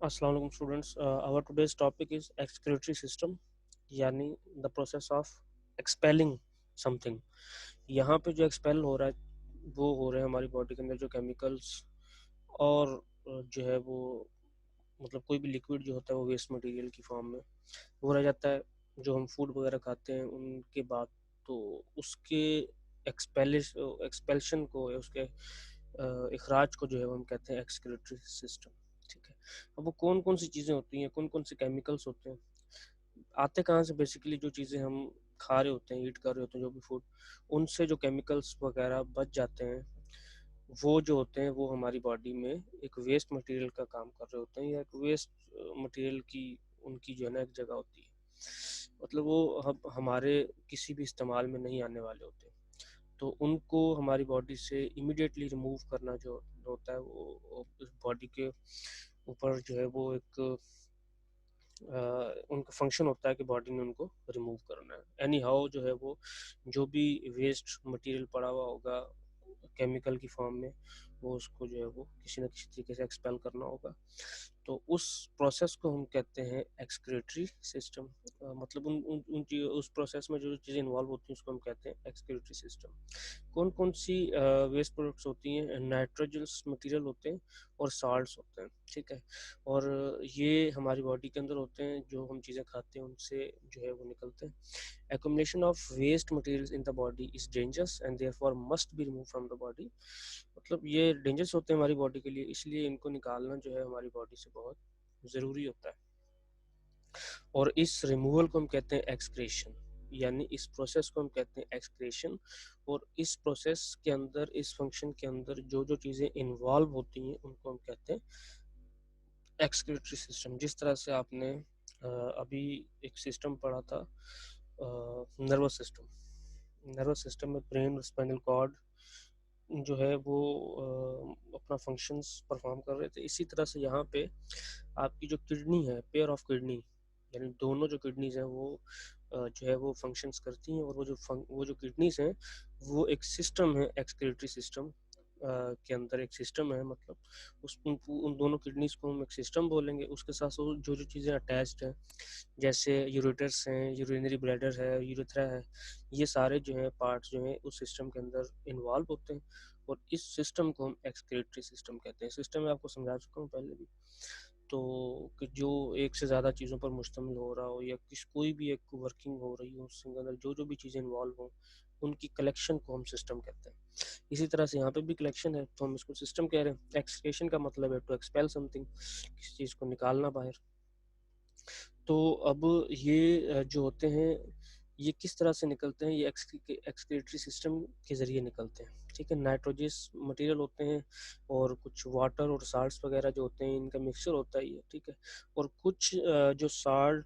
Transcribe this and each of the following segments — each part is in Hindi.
अस्सलाम वालेकुम students, our today's topic is excretory system, यानी the process of expelling something. यहाँ पे जो एक्सपेल हो रहा है वो हो रहे हैं हमारी बॉडी के अंदर जो केमिकल्स और जो है वो मतलब कोई भी लिक्विड जो होता है वो वेस्ट मटेरियल की फॉर्म में वो रह जाता है। जो हम फूड वगैरह खाते हैं उनके बाद तो उसके एक्सपेल्शन को या उसके अखराज को जो है वो हम कहते हैं एक्सक्रीटरी सिस्टम। ठीक है। अब वो कौन कौन सी चीज़ें होती हैं, कौन कौन से केमिकल्स होते हैं, आते कहाँ से? बेसिकली जो चीज़ें हम खा रहे होते हैं, ईट कर रहे होते हैं, जो भी फूड, उनसे जो केमिकल्स वगैरह बच जाते हैं वो जो होते हैं वो हमारी बॉडी में एक वेस्ट मटेरियल का काम कर रहे होते हैं, या एक वेस्ट मटेरियल की उनकी जो है ना एक जगह होती है। मतलब वो हमारे किसी भी इस्तेमाल में नहीं आने वाले होते, तो उनको हमारी बॉडी से इमिडिएटली रिमूव करना जो होता है वो उस बॉडी के ऊपर जो है वो एक उनका फंक्शन होता है कि बॉडी में उनको रिमूव करना है। एनी हाउ जो है वो जो भी वेस्ट मटेरियल पड़ा हुआ होगा केमिकल की फॉर्म में, वो उसको जो है वो किसी न किसी तरीके से एक्सपेल करना होगा। तो उस प्रोसेस को हम कहते हैं एक्सक्रीटरी सिस्टम। मतलब उस प्रोसेस में जो चीज़ें इन्वॉल्व होती हैं उसको हम कहते हैं एक्सक्रीटरी सिस्टम। कौन कौन सी वेस्ट प्रोडक्ट्स होती हैं? नाइट्रोजनस मटेरियल होते हैं और साल्ट्स होते हैं। ठीक है। और ये हमारी बॉडी के अंदर होते हैं, जो हम चीज़ें खाते हैं उनसे जो है वो निकलते हैं। accumulation of waste materials in the body is dangerous and therefore must be removed from the body। मतलब ये डेंजरस होते हैं हमारी बॉडी के लिए, इसलिए इनको निकालना जो है हमारी बॉडी से बहुत ज़रूरी होता है। और इस रिमूवल को हम कहते हैं एक्सक्रेशन, यानी इस प्रोसेस को हम कहते हैं एक्सक्रेशन। और इस प्रोसेस के अंदर, इस फंक्शन के अंदर जो जो चीज़ें इन्वॉल्व होती हैं उनको हम कहते हैं एक्सक्रीटरी सिस्टम। जिस तरह से आपने अभी एक सिस्टम पढ़ा था, नर्वस सिस्टम। नर्वस सिस्टम में ब्रेन और स्पाइनल कॉर्ड जो है वो अपना फंक्शंस परफॉर्म कर रहे थे। इसी तरह से यहाँ पे आपकी जो किडनी है, पेयर ऑफ किडनी, यानी दोनों जो किडनीज हैं वो जो है वो फंक्शंस करती हैं। और वो जो किडनीज हैं वो एक सिस्टम है, एक्सक्रीटरी सिस्टम के अंदर एक सिस्टम है। मतलब उन दोनों किडनीज को हम एक सिस्टम बोलेंगे। उसके साथ साथ जो जो चीज़ें अटैच्ड हैं, जैसे यूरेटर्स हैं, यूरिनरी ब्लैडर है, यूरेथ्रा है, ये सारे जो हैं पार्ट्स जो हैं उस सिस्टम के अंदर इन्वॉल्व होते हैं। और इस सिस्टम को हम एक्सक्रीटरी सिस्टम कहते हैं। सिस्टम मैं आपको समझा चुका हूँ पहले भी। तो कि जो एक से ज़्यादा चीज़ों पर मुश्तमिल हो रहा हो, या कोई भी एक वर्किंग हो रही हो, उसके अंदर जो जो भी चीज़ें इन्वॉल्व हों उनकी कलेक्शन को हम सिस्टम कहते हैं। इसी तरह से यहाँ पे भी कलेक्शन है तो हम इसको सिस्टम कह रहे हैं। एक्सक्रीशन का मतलब है टू एक्सपेल समथिंग, किसी चीज़ को निकालना बाहर। तो अब ये जो होते हैं ये किस तरह से निकलते हैं? ये एक्सक्रीटरी सिस्टम के ज़रिए निकलते हैं। ठीक है। नाइट्रोजस मटेरियल होते हैं और कुछ वाटर और साल्ट्स वगैरह जो होते हैं इनका मिक्सचर होता है ये। ठीक है। और कुछ जो साल्ट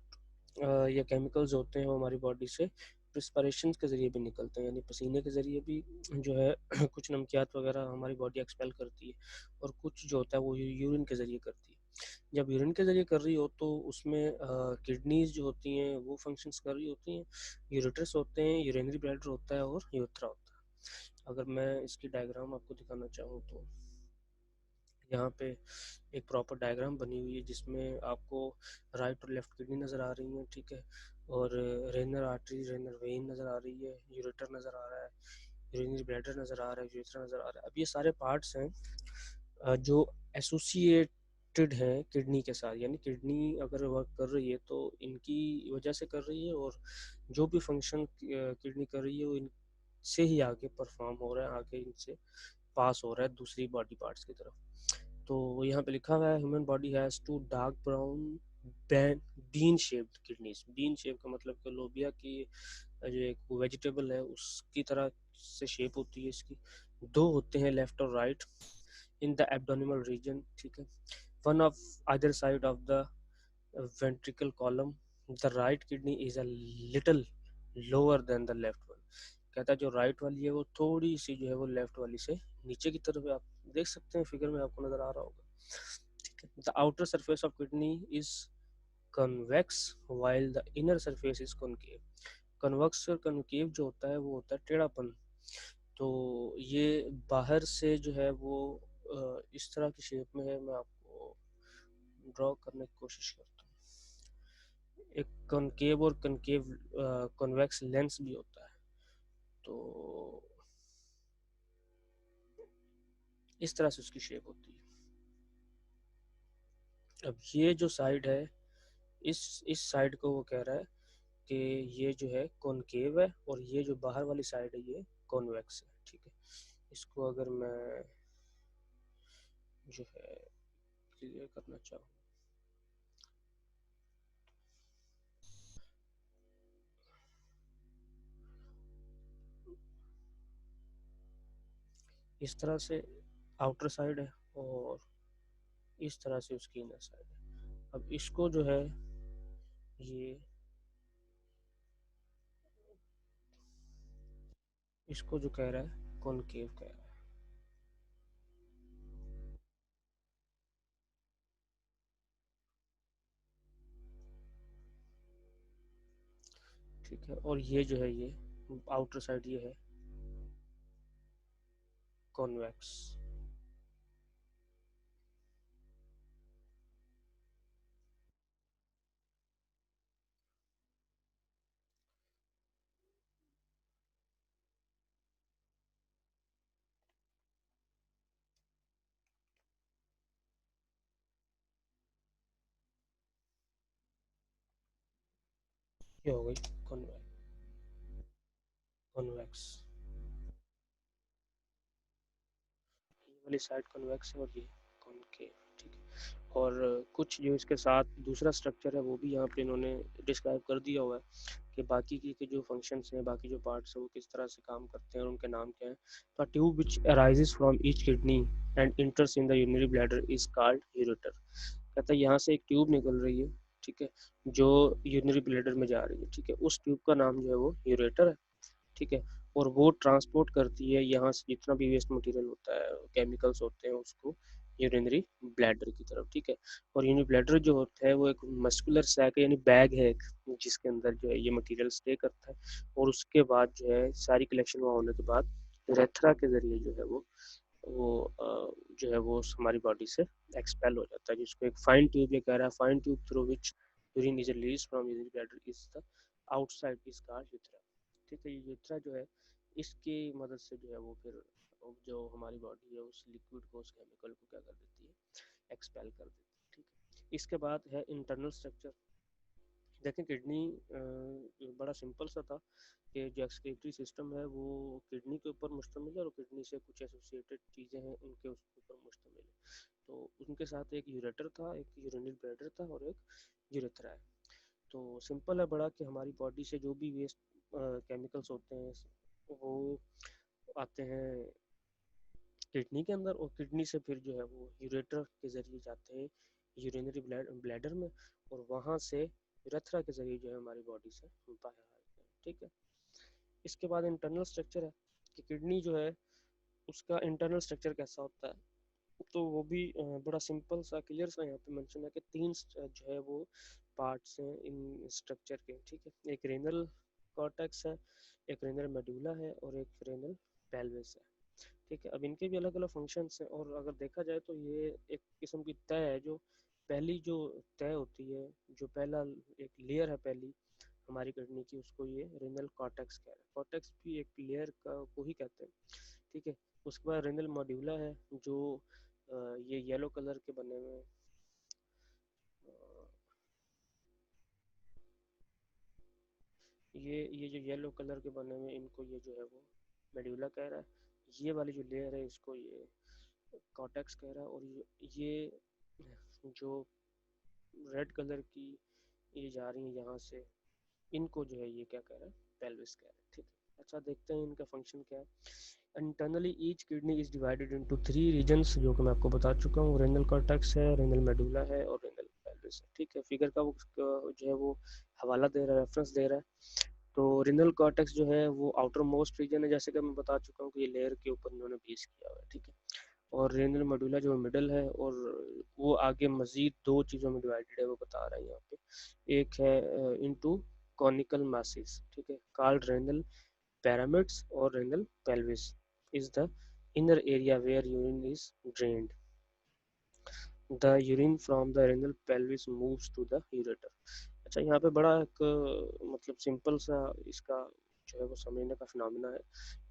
या केमिकल्स होते हैं वो हमारी बॉडी से प्रिस्पिरेशन के ज़रिए भी निकलते हैं, यानी पसीने के ज़रिए भी जो है कुछ नमकियात वगैरह हमारी बॉडी एक्सपेल करती है। और कुछ जो होता है वो यूरिन के ज़रिए करती है। जब यूरिन के ज़रिए कर रही हो तो उसमें किडनीज जो होती हैं वो फंक्शंस कर रही होती हैं, यूरेटर्स होते हैं, यूरिनरी ब्लैडर होता है और यूरेथ्रा होता है। अगर मैं इसकी डायग्राम आपको दिखाना चाहूँ तो यहाँ पे एक प्रॉपर डायग्राम बनी हुई है जिसमें आपको राइट और लेफ्ट किडनी नज़र आ रही हैं। ठीक है। और रेनर आर्टरी, रेनर वेन नज़र आ रही है, यूरेटर नज़र आ रहा है, यूरिनरी ब्लैडर नज़र आ रहा है, यूरेथ्रा नज़र आ रहा है। अब ये सारे पार्ट्स हैं जो एसोसिएटेड है किडनी के साथ, यानी किडनी अगर वर्क कर रही है तो इनकी वजह से कर रही है, और जो भी फंक्शन किडनी कर रही है वो इनसे ही आगे परफॉर्म हो रहा है, आगे इनसे पास हो रहा है दूसरी बॉडी पार्ट्स की तरफ। तो यहाँ पे लिखा हुआ है human body has two dark brown bean shaped kidneys. Bean shape का मतलब कि लोबिया की जो एक वेजिटेबल है उसकी तरह से शेप होती है इसकी। दो होते हैं, लेफ्ट और right, in the abdominal region। ठीक है। one of either side of the ventricle column। the right kidney is a little lower than the left one। कहता है जो राइट वाली है वो थोड़ी सी जो है वो लेफ्ट वाली से नीचे की तरफ है। आप देख सकते हैं फिगर में, आपको नजर आ रहा होगा। ठीक है। The outer surface of kidney is convex while the inner surface is concave. Convex और कनकेव जो होता है वो होता है टेढ़ापन। तो ये बाहर से जो है वो इस तरह की शेप में है। मैं आपको ड्रॉ करने की कोशिश करता हूँ। एक कॉनकेव और कनकेव कॉन्वेक्स लेंस भी होता है। तो इस तरह से उसकी शेप होती है। अब ये जो साइड है, इस साइड को वो कह रहा है कि ये जो है कॉनकेव है और ये जो बाहर वाली साइड है ये कॉन्वेक्स है। ठीक है, इसको अगर मैं जो है क्लियर करना चाहूँ, इस तरह से आउटर साइड है और इस तरह से उसकी इनर साइड है। अब इसको जो है ये इसको जो कह रहा है कॉनकेव कह रहा है। ठीक है, और ये जो है ये आउटर साइड ये है कॉन्वेक्स। ये हो गई कॉन्वेक्स, ये वाली साइड कॉन्वेक्स है और ये कॉनकेव। ठीक है, और कुछ जो इसके साथ दूसरा स्ट्रक्चर है वो भी यहाँ पे इन्होंने डिस्क्राइब कर दिया हुआ है कि बाकी के जो फंक्शंस हैं, बाकी जो पार्ट्स हैं वो किस तरह से काम करते हैं और उनके नाम क्या है। तो tube which arises from each kidney and इंटर्स in the urinary bladder is called ureter. कहता है यहाँ से एक ट्यूब निकल रही है, ठीक है, जो यूरिनरी ब्लैडर में जा रही है। ठीक है, उस ट्यूब का नाम जो है वो यूरेटर है। ठीक है, और वो ट्रांसपोर्ट करती है यहाँ से जितना भी वेस्ट मटेरियल होता है, केमिकल्स होते हैं, उसको यूरिनरी ब्लैडर की तरफ। ठीक है, और यूरिनरी ब्लैडर जो होता है वो एक मस्कुलर सैक यानी बैग है एक, जिसके अंदर जो है ये मटेरियल स्टे करता है और उसके बाद जो है सारी कलेक्शन वहाँ होने के बाद यूरेथ्रा के जरिए जो है जो है वो हमारी बॉडी से एक्सपेल हो जाता है, जिसको एक फाइन ट्यूब ये कह रहा है, fine tube through which urine is release from urinary bladder is the outside is called urethra. ठीक है, ये यूरेथ्रा जो है इसकी मदद से जो है वो फिर जो हमारी बॉडी है उस लिक्विड को, उस केमिकल को क्या कर देती है, एक्सपेल कर देती है। ठीक है, इसके बाद है इंटरनल स्ट्रक्चर। देखें किडनी बड़ा सिंपल सा था कि जो एक्सक्रीटरी सिस्टम है वो किडनी के ऊपर मुश्तमिल है और किडनी से कुछ एसोसिएटेड चीज़ें हैं उनके उसके ऊपर मुश्तमिल है। तो उनके साथ एक यूरेटर था, एक यूरिनरी ब्लैडर था और एक यूरेथ्रा है। तो सिंपल है बड़ा कि हमारी बॉडी से जो भी वेस्ट केमिकल्स होते हैं वो आते हैं किडनी के अंदर, और किडनी से फिर जो है वो यूरेटर के ज़रिए जाते हैं यूरिनरी ब्लैडर में, और वहाँ से यूरेथ्रा के ज़रिए जो है हमारी बॉडी से बाहर आते हैं। ठीक है, इसके बाद इंटरनल स्ट्रक्चर है कि किडनी जो है उसका इंटरनल स्ट्रक्चर कैसा होता है। तो वो भी बड़ा सिंपल सा क्लियर सा यहाँ पे मेंशन है कि तीन जो है वो पार्ट्स हैं इन स्ट्रक्चर के। ठीक है, एक रेनल कॉर्टेक्स है, एक रेनल मेडुला है और एक रेनल पेल्विस है। ठीक है, अब इनके भी अलग अलग फंक्शंस हैं और अगर देखा जाए तो ये एक किस्म की तय है, जो पहली जो तय होती है, जो पहला एक लेयर है पहली हमारी किडनी की, उसको ये रेनल कॉर्टेक्स कह रहे हैं। कॉर्टेक्स भी एक लेयर का को ही कहते हैं। ठीक है, उसके बाद रेनल मॉड्यूला है जो ये येलो कलर के बने हुए हैं। ये जो येलो कलर के बने हुए हैं इनको ये जो है वो मेड्यूला कह रहा है। ये वाली जो लेयर है इसको ये कॉर्टेक्स कह रहा है, और ये जो रेड कलर की ये जा रही है यहाँ से, इनको जो है ये क्या कह रहा है, पेल्विस कह रहा है। ठीक है, अच्छा देखते हैं इनका फंक्शन क्या है। Internally each kidney is divided into 3 regions, जो कि मैं आपको बता चुका हूँ, रेनल कॉर्टेक्स है, रेनल मेडुला है और रेनल पेल्विस है। ठीक है, फिगर का वो जो है वो हवाला दे रहा है, रेफरेंस दे रहा है। तो रेनल कॉर्टेक्स जो है वो आउटर मोस्ट रीजन है, जैसे कि मैं बता चुका हूँ कि ये लेयर के ऊपर इन्होंने बेस किया हुआ है। ठीक है, और रेनल मेडुला जो मिडल है, और वो आगे मजीद दो चीज़ों में डिवाइडेड है, वो बता रहा है यहाँ पे। एक है इनटू कॉनिकल मासिस, ठीक है, कॉल्ड रेनल pyramids और renal pelvis is the inner area where urine is drained। The urine from the renal pelvis moves to the ureter. अच्छा, यहाँ पे बड़ा एक मतलब सिंपल सा इसका जो है वो समझने का फिनोमिना है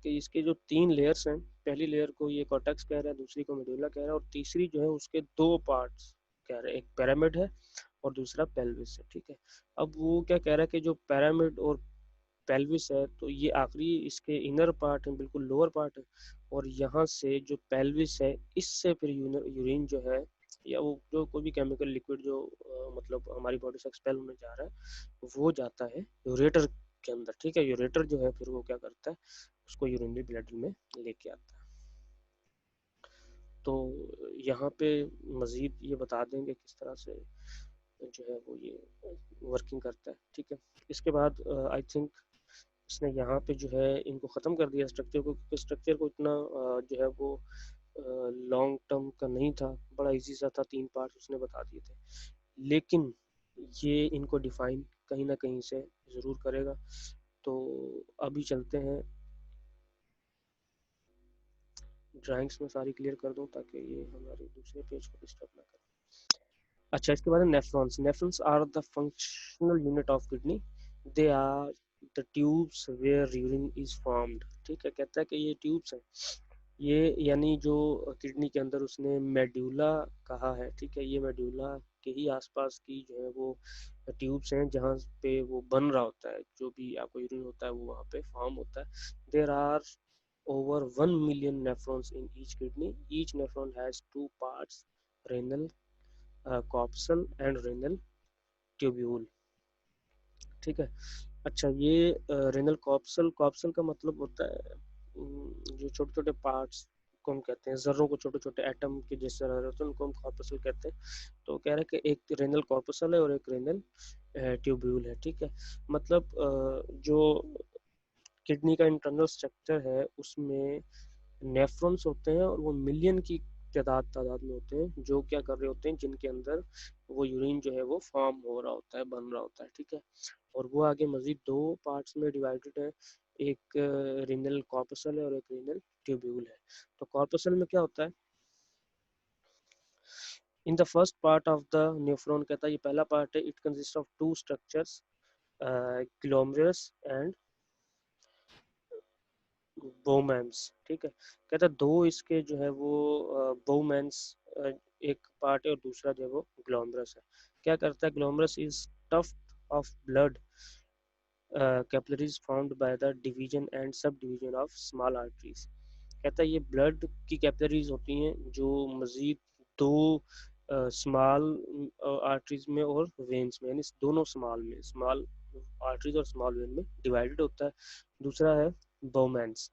कि इसके जो 3 लेयर्स हैं, पहली लेयर को ये कॉर्टेक्स कह रहा है, दूसरी को मेडुला कह रहा है, और तीसरी जो है उसके 2 पार्ट्स कह रहे हैं, एक पिरामिड है और दूसरा पेल्विस है, ठीक है। अब वो क्या कह रहा है कि जो पिरामिड और पेल्विस है तो ये आखिरी इसके इनर पार्ट है, बिल्कुल लोअर पार्ट है, और यहाँ से जो पेल्विस है इससे फिर यूरिन जो है या वो जो कोई भी केमिकल लिक्विड जो मतलब हमारी बॉडी से एक्सपेल होने जा रहा है वो जाता है यूरेटर के अंदर, ठीक है। यूरेटर जो है फिर वो क्या करता है, उसको यूरिनरी ब्लैडर में लेके आता है। तो यहाँ पे मज़ीद ये बता देंगे किस तरह से जो है वो ये वर्किंग करता है, ठीक है। इसके बाद आई थिंक इसने यहाँ पे जो है इनको ख़त्म कर दिया स्ट्रक्चर को, क्योंकि स्ट्रक्चर को इतना जो है वो लॉन्ग टर्म का नहीं था, बड़ा इजी सा था, 3 पार्ट उसने बता दिए थे, लेकिन ये इनको डिफाइन कहीं ना कहीं से ज़रूर करेगा। तो अभी चलते हैं, ड्राइंग्स में सारी क्लियर कर दूं ताकि ये हमारे दूसरे पेज को डिस्टर्ब ना करे। अच्छा, इसके बाद nephrons. Nephrons are the functional unit of kidney, they are the tubes where urine is formed, ठीक है। कहता है कि ये ट्यूब्स हैं, ये यानी जो किडनी के अंदर उसने मेड्यूला कहा है, ठीक है, ये मेड्यूला के ही आसपास की जो है वो ट्यूब्स हैं जहाँ पे वो बन रहा होता है, जो भी आपको यूरिन होता है वो वहाँ पे फॉर्म होता है। There are over 1 million nephrons in each kidney. Each nephron has two parts, renal corpuscle and renal tubule, ठीक है। अच्छा, ये रेनल कॉप्सल, कॉप्सल का मतलब होता है जो छोटे छोटे पार्ट्स को हम कहते हैं, जर्रों को छोटे छोटे एटम के जैसे रह रहे होते हैं उनको हम कॉर्पसल कहते हैं। तो कह रहे हैं कि एक रेनल कॉर्पसल है और एक रेनल ट्यूब्यूल है, ठीक है। मतलब जो किडनी का इंटरनल स्ट्रक्चर है उसमें नेफ्रॉन्स होते हैं और वो मिलियन की तादाद में होते हैं, जो क्या कर रहे होते हैं, जिनके अंदर वो यूरिन जो है वो फॉर्म हो रहा होता है, बन रहा होता है, ठीक है। और वो आगे मजीद 2 पार्ट्स में डिवाइडेड है, एक रीनल कॉर्पसल है और एक रीनल ट्यूब्यूल है। तो कॉर्पसल में क्या होता है, in the first part of the nephron, कहता है ये पहला पार्ट है, it consist of 2 structures, glomerulus and Bowman's, ठीक है। कहता है 2 इसके जो है वो बोमैंस एक पार्ट है और दूसरा जो है वो ग्लोमरस है। क्या करता है, glomerulus is tuft of blood capillaries found by the division and sub division of small arteries. कहता है ये ब्लड की कैपिलरीज होती हैं जो मजीद 2 स्मॉल आर्टरीज में और वेन्स में, यानी दोनों स्मॉल में, स्मॉल आर्टरीज और स्मॉल वेन में डिवाइडेड होता है। दूसरा है बोमैंस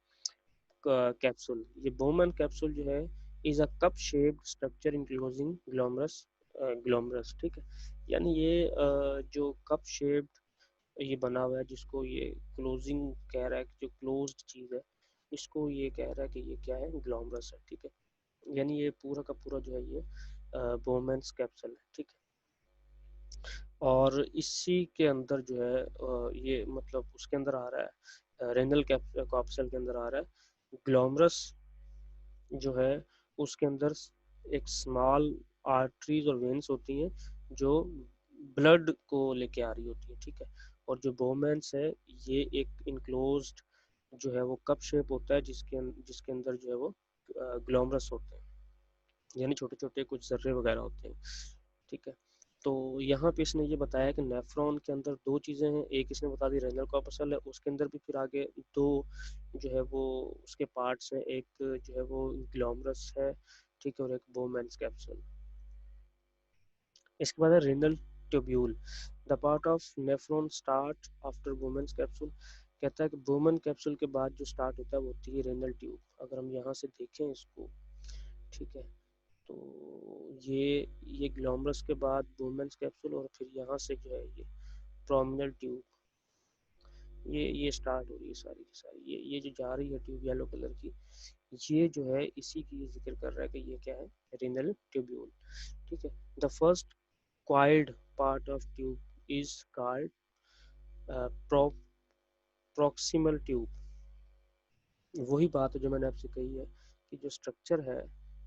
कैप्सूल। ये बोमन कैप्सूल जो है is a cup shaped structure enclosing glomerulus, glomerulus, ठीक है। यानी ये जो कप शेप्ड ये बना हुआ है, जिसको ये क्लोजिंग कह रहा है, जो क्लोज्ड चीज है, इसको ये कह रहा है कि ये क्या है, ग्लोमरस है, ठीक है। यानी ये पूरा का पूरा जो है ये बोमेंस कैप्सूल है, ठीक है। और इसी के अंदर जो है ये मतलब उसके अंदर आ रहा है, रेनल कैप्सूल के अंदर आ रहा है ग्लोमरस जो है, उसके अंदर एक स्मॉल आर्टरीज और वेन्स होती हैं जो ब्लड को लेके आ रही होती है, ठीक है। और जो बोमेंस है ये एक इनक्लोज्ड जो है वो कप शेप होता है, जिसके अंदर जो है वो ग्लोमरस होते हैं, यानी छोटे छोटे कुछ जर्रे वगैरह होते हैं, ठीक है। तो यहाँ पे इसने ये बताया कि नेफ्रॉन के अंदर 2 चीज़ें हैं, एक इसने बता दी रेनल कॉर्पसल है, उसके अंदर भी फिर आगे 2 जो है वो उसके पार्ट्स हैं, एक जो है वो ग्लोमरस है, ठीक है, और एक बोमेंस कैप्सूल। इसके बाद है renal tubule, the part of nephron start after बोमेंस capsule. कहता है कि बोमन कैप्सूल के बाद जो स्टार्ट होता है वो होती है रेनल ट्यूब। अगर हम यहाँ से देखें इसको, ठीक है, तो ये ग्लोमरस के बाद बोमेंस कैप्सूल और फिर यहाँ से जो है ये प्रोमिनल ट्यूब, ये स्टार्ट हो रही है सारी की सारी, ये जो जा रही है ट्यूब येलो कलर की, ये जो है इसी की जिक्र कर रहा है कि ये क्या है, रेनल ट्यूब्यूल, ठीक है। The first coiled part of tube is called proximal tube. वही बात है जो मैंने आपसे कही है कि जो स्ट्रक्चर है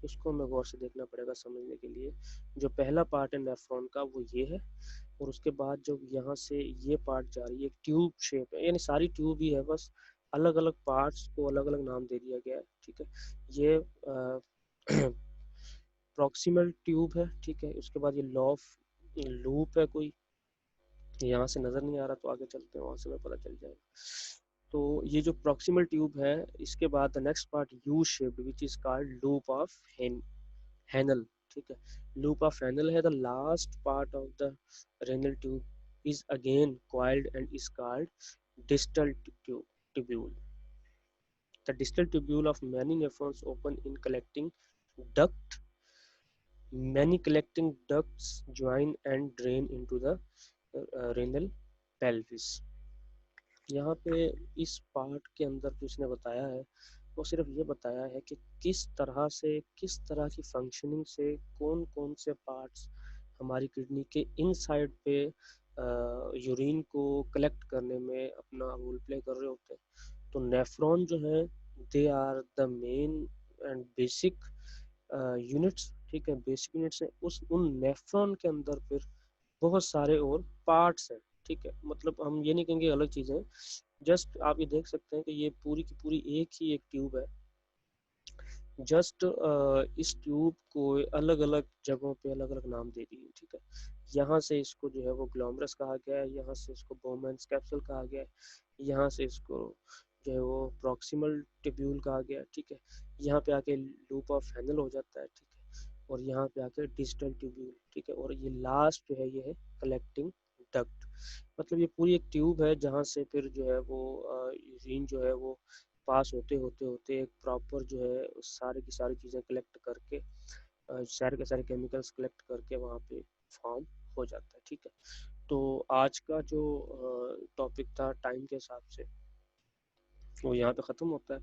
इसको हमें गौर से देखना पड़ेगा समझने के लिए। जो पहला पार्ट है नेफ्रॉन का वो ये है, और उसके बाद जब यहाँ से ये पार्ट जा रही है, एक ट्यूब शेप है, यानी सारी ट्यूब ही है, बस अलग अलग पार्ट्स को अलग अलग नाम दे दिया गया है, ठीक है। ये प्रॉक्सिमल ट्यूब है, ठीक है। उसके बाद ये लॉफ लूप है कोई, यहाँ से नज़र नहीं आ रहा तो आगे चलते हैं, वहाँ से हमें पता चल जाएगा। तो ये जो प्रॉक्सिमल ट्यूब है, इसके बाद the next part U shaped which is called loop of Henle, ठीक है। लूप ऑफ हैनल है the last part of the renal tube is again coiled and is called distal tubule. The distal tubule of many nephrons open in collecting duct. Many collecting ducts join and drain into the renal pelvis. यहाँ पे इस पार्ट के अंदर जो इसने बताया है वो सिर्फ ये बताया है कि किस तरह से, किस तरह की फंक्शनिंग से कौन कौन से पार्ट्स हमारी किडनी के इनसाइड पे यूरिन को कलेक्ट करने में अपना रोल प्ले कर रहे होते हैं। तो नेफ्रॉन जो है they are the main and basic units, ठीक है, बेसिक यूनिट्स हैं। उस उन नेफ्रॉन के अंदर फिर बहुत सारे और पार्ट्स हैं, ठीक है। मतलब हम ये नहीं कहेंगे अलग चीज़ें हैं, जस्ट आप ये देख सकते हैं कि ये पूरी की पूरी एक ही एक ट्यूब है। जस्ट इस ट्यूब को अलग अलग जगहों पे अलग अलग नाम दे दिए, ठीक है। यहाँ से इसको जो है वो ग्लोमरस कहा गया है, यहाँ से इसको बोमेंस कैप्सूल कहा गया है, यहाँ से इसको जो है वो प्रॉक्सिमल ट्यूब्यूल कहा गया है, ठीक है। यहाँ पे आके लूप ऑफ हैनल हो जाता है, ठीक है, और यहाँ पे आके डिजिटल ट्यूब्यूल, ठीक है, और ये लास्ट जो है ये है कलेक्टिंग डक्ट। मतलब ये पूरी एक ट्यूब है जहाँ से फिर जो है वो यूरिन जो है वो पास होते होते होते एक प्रॉपर जो है सारी की सारी चीज़ें कलेक्ट करके सारे के सारे केमिकल्स कलेक्ट करके वहाँ पे फॉर्म हो जाता है, ठीक है। तो आज का जो टॉपिक था टाइम के हिसाब से वो यहाँ पे ख़त्म होता है।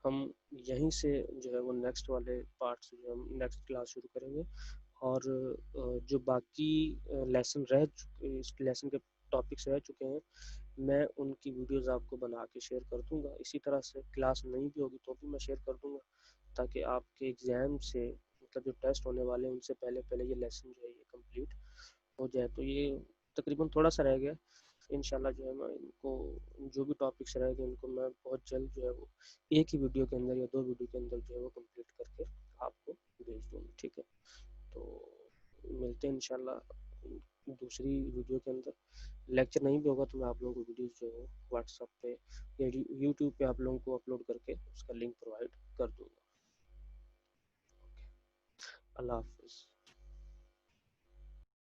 हम यहीं से जो है वो नेक्स्ट वाले पार्ट से जो हम नेक्स्ट क्लास शुरू करेंगे, और जो बाकी लेसन रह चुके, इस लेसन के टॉपिक्स रह चुके हैं, मैं उनकी वीडियोस आपको बना के शेयर कर दूंगा। इसी तरह से क्लास नहीं भी होगी तो भी मैं शेयर कर दूंगा, ताकि आपके एग्ज़ाम से मतलब जो टेस्ट होने वाले हैं उनसे पहले पहले ये लेसन जो है ये कंप्लीट हो जाए। तो ये तकरीबन थोड़ा सा रह गया, इंशाल्लाह जो है मैं इनको जो भी टॉपिक्स रहेंगे इनको मैं बहुत जल्द जो है वो एक ही वीडियो के अंदर या दो वीडियो के अंदर जो है वो कंप्लीट करके आपको भेज दूँगा, ठीक है। तो मिलते हैं इंशाल्लाह दूसरी वीडियो के अंदर। लेक्चर नहीं भी होगा तो मैं आप लोगों को वीडियोस जो है व्हाट्सएप पे या यूट्यूब पे आप लोगों को अपलोड करके उसका लिंक प्रोवाइड कर दूँगा। अल्लाह हाफ़िज़।